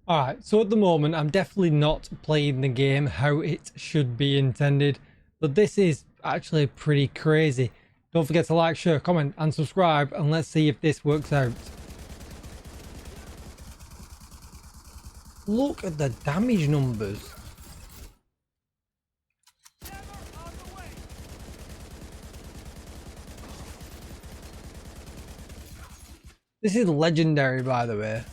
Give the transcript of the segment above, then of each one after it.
Alright, so at the moment I'm definitely not playing the game how it should be intended, but this is actually pretty crazy. Don't forget to like, share, comment and subscribe, and let's see if this works out. Look at the damage numbers. This is legendary, by the way.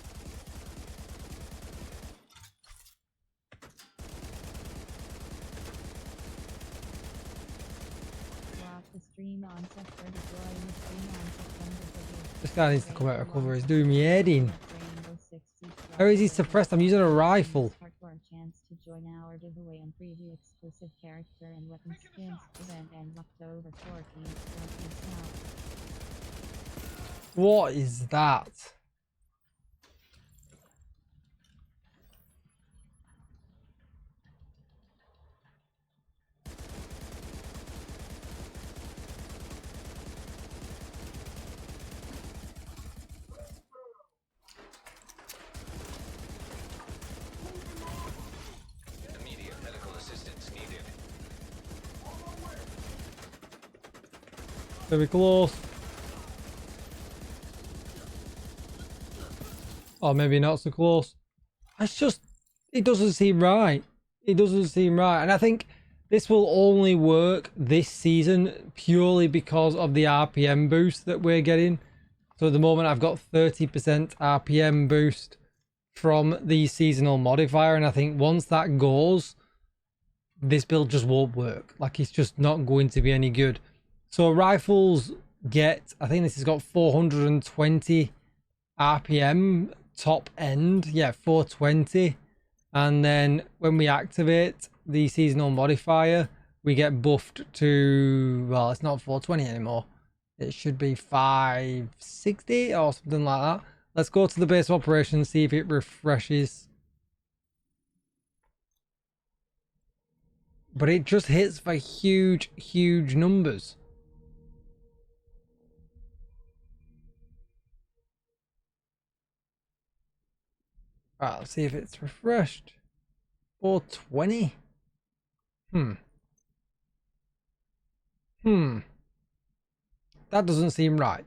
This guy needs to come out of cover. He's doing me head in. How is he suppressed? I'm using a rifle. What is that? Immediate medical assistance needed. Very close. Or maybe not so close. It's just, it doesn't seem right. It doesn't seem right. And I think this will only work this season purely because of the RPM boost that we're getting. So at the moment I've got 30% RPM boost from the seasonal modifier. And I think once that goes, this build just won't work. Like, it's just not going to be any good. So rifles get, I think this has got 420 RPM top end. Yeah, 420. And then when we activate the seasonal modifier, we get buffed to, well, it's not 420 anymore. It should be 560 or something like that. Let's go to the base of operations, see if it refreshes. But it just hits for huge, huge numbers. Right, let's see if it's refreshed. 420. That doesn't seem right.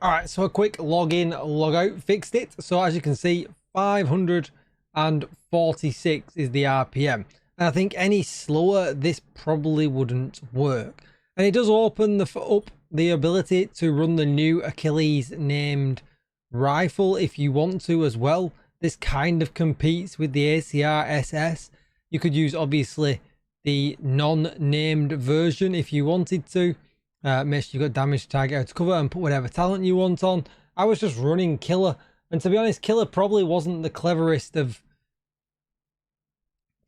Alright, so a quick login, logout fixed it. So as you can see, 546 is the RPM. And I think any slower, this probably wouldn't work. And it does open up the ability to run the new Achilles named rifle if you want to as well. This kind of competes with the ACR SS. You could use obviously the non-named version if you wanted to. Make sure you got damage target out to cover and put whatever talent you want on. I was just running Killer, and to be honest, Killer probably wasn't the cleverest of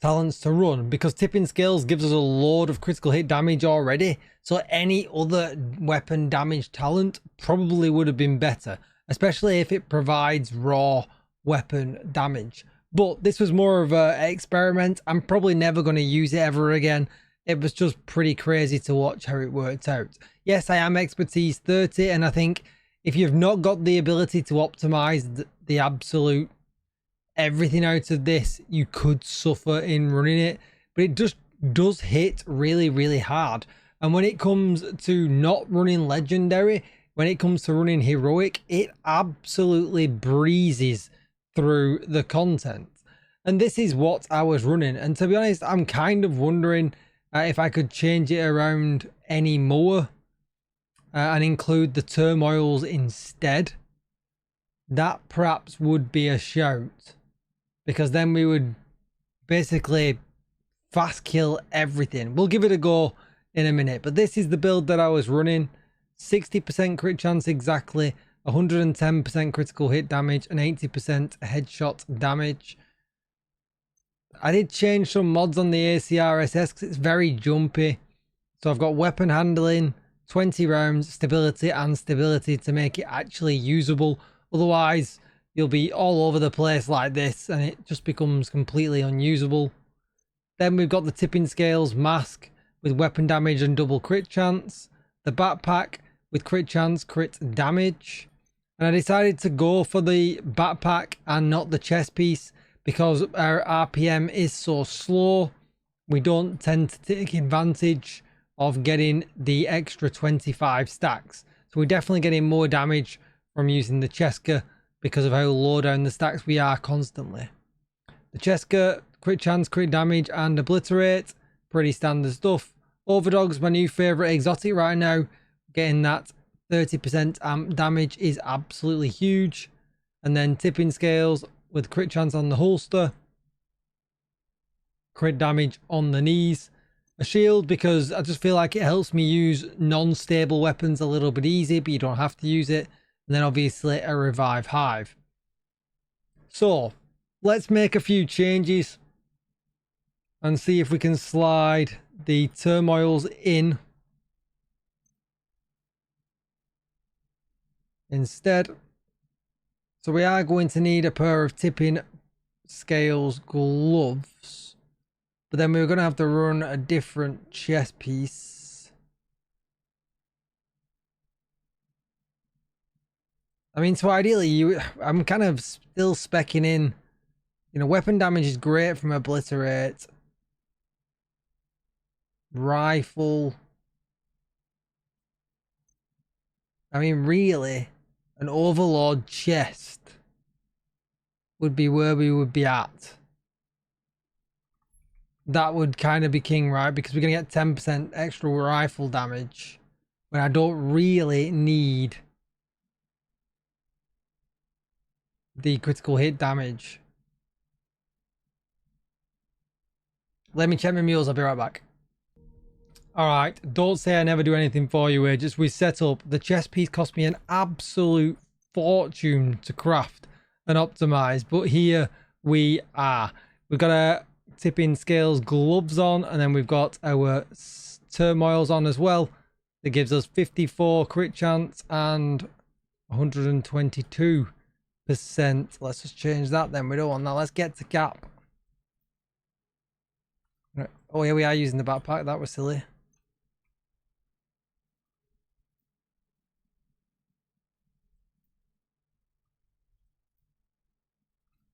talents to run because tipping scales gives us a load of critical hit damage already. So any other weapon damage talent probably would have been better, especially if it provides raw weapon damage. But this was more of an experiment. I'm probably never going to use it ever again. It was just pretty crazy to watch how it worked out. Yes, I am expertise 30, and I think if you've not got the ability to optimize the absolute everything out of this, you could suffer in running it. But it just does hit really, really hard. And when it comes to not running legendary, when it comes to running heroic, it absolutely breezes through the content. And this is what I was running. And to be honest, I'm kind of wondering if I could change it around any more and include the turmoils instead. That perhaps would be a shout, because then we would basically fast kill everything. We'll give it a go in a minute, but this is the build that I was running. 60% crit chance exactly, 110% critical hit damage, and 80% headshot damage. I did change some mods on the ACRSS because it's very jumpy. So I've got weapon handling, 20 rounds, stability and stability to make it actually usable. Otherwise, you'll be all over the place like this and it just becomes completely unusable. Then we've got the tipping scales mask with weapon damage and double crit chance. The backpack with crit chance, crit damage. And I decided to go for the backpack and not the chest piece because our RPM is so slow. We don't tend to take advantage of getting the extra 25 stacks. So we're definitely getting more damage from using the Cheska because of how low down the stacks we are constantly. The Cheska, crit chance, crit damage and obliterate, pretty standard stuff. Overdog's my new favourite exotic right now. Getting that 30% amp damage is absolutely huge. And then tipping scales with crit chance on the holster, crit damage on the knees, a shield because I just feel like it helps me use non-stable weapons a little bit easy, but you don't have to use it. And then obviously a revive hive. So let's make a few changes and see if we can slide the turmoils in instead. So we are going to need a pair of tipping scales gloves, but then we're going to have to run a different chest piece. I mean, so ideally, I'm kind of still speccing in. You know, weapon damage is great from obliterate. Rifle. I mean, really, an overlord chest would be where we would be at. That would kind of be king, right? Because we're going to get 10% extra rifle damage when I don't really need the critical hit damage. Let me check my mules. I'll be right back. All right, don't say I never do anything for you here. Just we set up. The chest piece cost me an absolute fortune to craft and optimize, but here we are. We've got a tipping scales gloves on, and then we've got our turmoils on as well. That gives us 54 crit chance and 122%. Let's just change that then. We don't want that. Let's get to cap. Oh yeah, we are using the backpack. That was silly.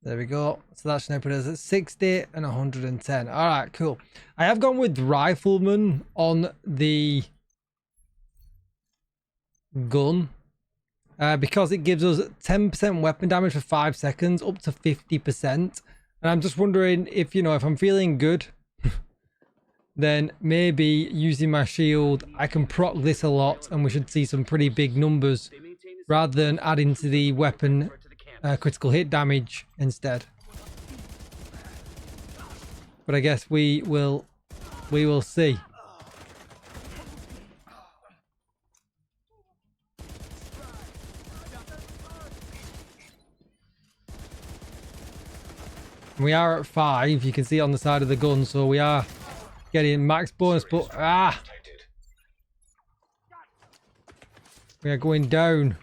There we go. So that should now put us at 60 and 110. All right, cool. I have gone with rifleman on the gun because it gives us 10% weapon damage for 5 seconds, up to 50%. And I'm just wondering if, you know, if I'm feeling good, then maybe using my shield, I can proc this a lot and we should see some pretty big numbers rather than adding to the weapon critical hit damage instead. But I guess we will see. We are at 5, you can see on the side of the gun, so we are getting max bonus, but we are going down.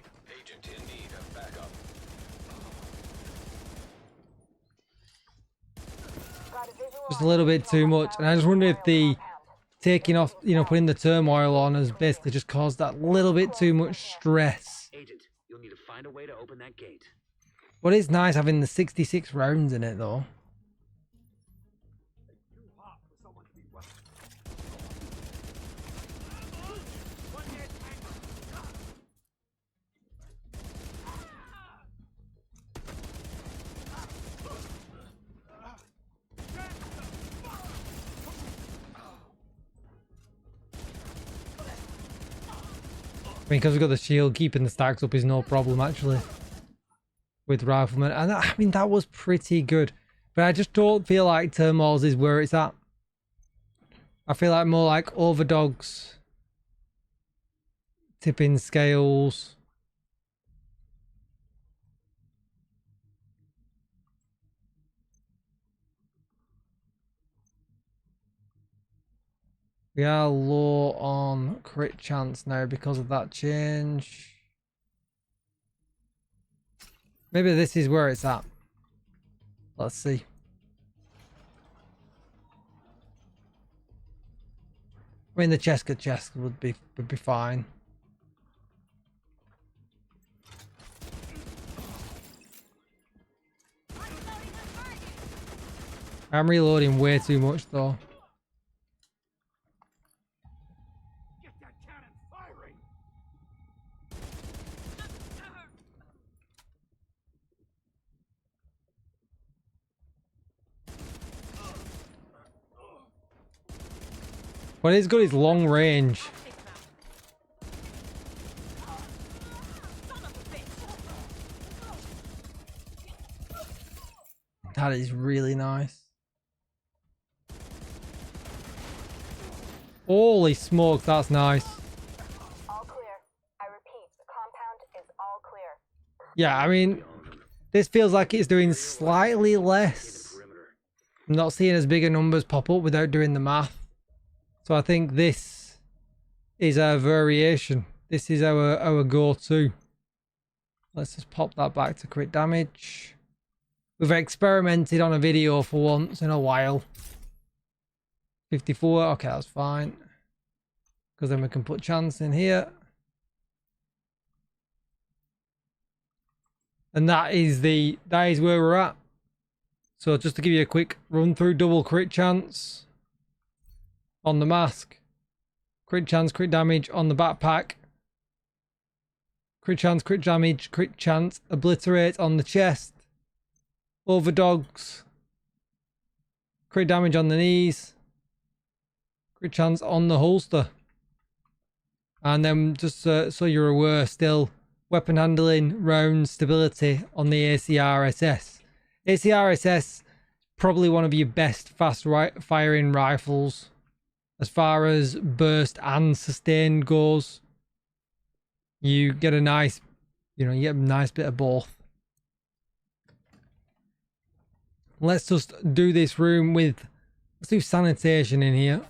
Just a little bit too much, and I just wonder if the taking off, you know, putting the turmoil on has basically just caused that little bit too much stress. Agent, you'll need to find a way to open that gate. But it's nice having the 66 rounds in it though. I mean, because we've got the shield, keeping the stacks up is no problem actually with rifleman, and I mean that was pretty good, but I just don't feel like turmoils is where it's at. I feel like more like overdogs, tipping scales. We are low on crit chance now because of that change. Maybe this is where it's at. Let's see. I mean, the Cheska would be fine. I'm reloading way too much though. Get that cannon firing! What is good is long range. That is really nice. Holy smokes, that's nice. All clear. I repeat, the compound is all clear. Yeah, I mean, this feels like it's doing slightly less. I'm not seeing as big a numbers pop up without doing the math. So I think this is our variation. This is our go-to. Let's just pop that back to crit damage. We've experimented on a video for once in a while. 54, okay, that's fine. Because then we can put chance in here. And that is where we're at. So just to give you a quick run through, double crit chance on the mask. Crit chance, crit damage on the backpack. Crit chance, crit damage, crit chance, obliterate on the chest. Overdogs. Crit damage on the knees. Crit chance on the holster. And then just so you're aware, still weapon handling, round stability on the ACRSS. ACRSS, probably one of your best fast firing rifles as far as burst and sustain goes. You get a nice, you get a nice bit of both. Let's just do this room with, let's do sanitation in here.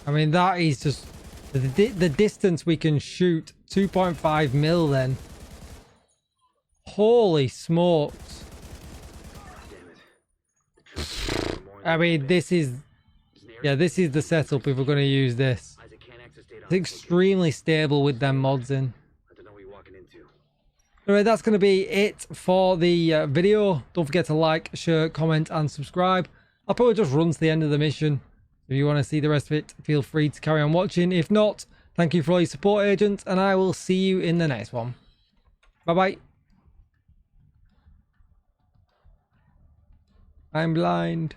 I mean, that is just the distance we can shoot. 2.5 mil then. Holy smokes. I mean, this is the setup if we're going to use this. It's extremely stable with them mods in. Anyway, that's going to be it for the video. Don't forget to like, share, comment and subscribe. I'll probably just run to the end of the mission. If you want to see the rest of it, feel free to carry on watching. If not, thank you for all your support, agents, and I will see you in the next one. Bye-bye. I'm blind.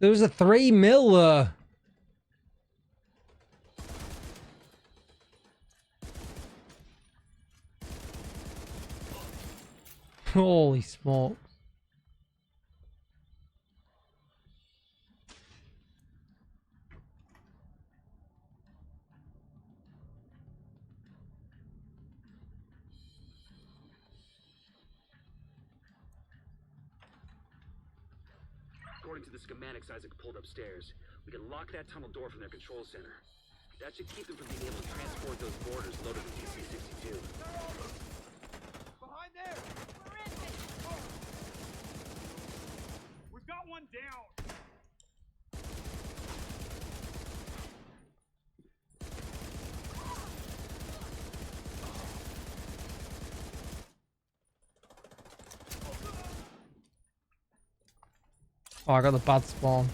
There was a 3 mil there. Holy smokes. According to the schematics Isaac pulled upstairs, we can lock that tunnel door from their control center. That should keep them from being able to transport those mortars loaded with DC-62. Behind there! We've got one down! Oh, I got the bad spawn.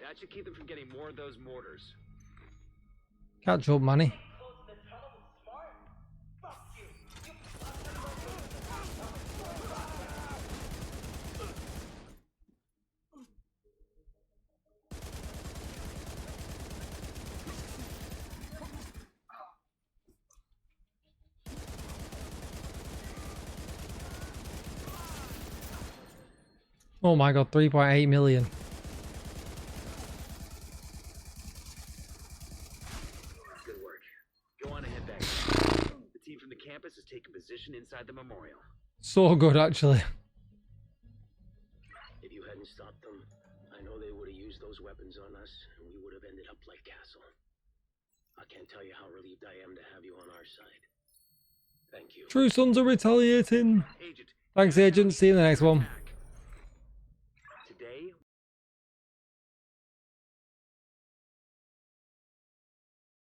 That should keep them from getting more of those mortars. Catch up, Manny. Oh my god, 3.8 million. Good work. Go on ahead back. The team from the campus has taken position inside the memorial. So good, actually. If you hadn't stopped them, I know they would have used those weapons on us, and we would have ended up like Castle. I can't tell you how relieved I am to have you on our side. Thank you. True Sons are retaliating. Agent. Thanks, Agent. See you in the next one.